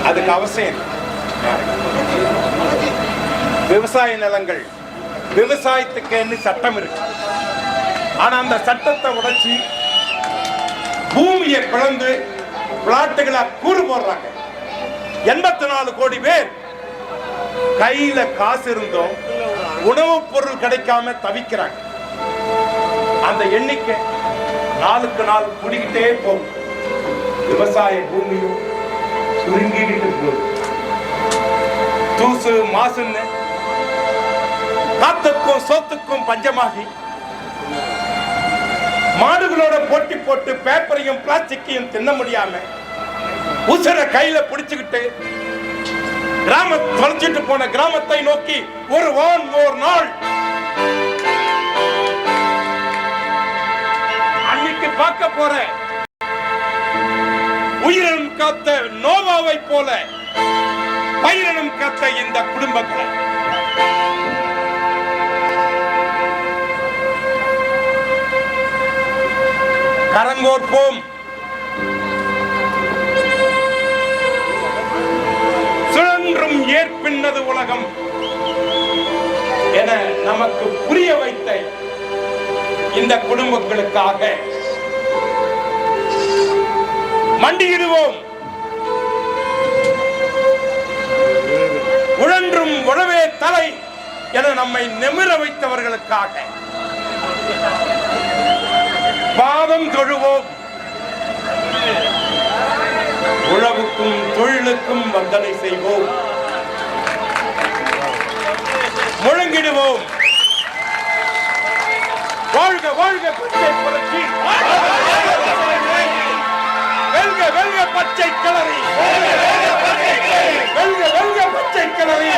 அதுக்கு அவசியம் விவசாய நிலங்கள் விவசாயத்துக்கு சட்டம் இருக்கு. ஆனா அந்த சட்டத்தை உடைச்சி பூமியை பிளந்து பிளாட்டுகளா கூறு போடுறாங்க. 84 கோடி பேர் கையில காசு இருந்தும் உணவுப் பொருள் கிடைக்காம தவிக்கிறாங்க. அந்த எண்ணிக்கை நாளுக்கு நாள் கூடிக்கிட்டே போகும். விவசாய பூமியும் சுருங்கிக்கிட்டு போகுது. தூசு மாசுன்னு காத்துக்கும் சோத்துக்கும் பஞ்சமாகி மாடுகளோட போட்டி போட்டு பேப்பரையும் பிளாஸ்டிக்கையும் தின்ன முடியாம உசுர கையில பிடிச்சுக்கிட்டு தொலைச்சிட்டு போன கிராமத்தை நோக்கி ஒரு நாள் அன்னைக்கு பார்க்க போற உயிரினம் காத்த நோவாவை போல பயிரினம் காத்த இந்த குடும்பங்களை கரங்கோர்ப்போம். சுழன்றும் ஏற்பின்னது உலகம் என நமக்கு புரிய வைத்த இந்த குடும்பங்களுக்காக மண்டியிடுவோம். உழன்றும் உழவே தலை என நம்மை நிமிர வைத்தவர்களுக்காக பாதம் தொழுவோம். உழவுக்கும் தொழிலுக்கும் வந்தனை செய்வோம். முழங்கிடுவோம். வாழ்க வாழ்க பச்சை புரட்சி, வெல்க வெல்க பச்சை கிளறி, வெல்க வெல்க பச்சை கிளறி.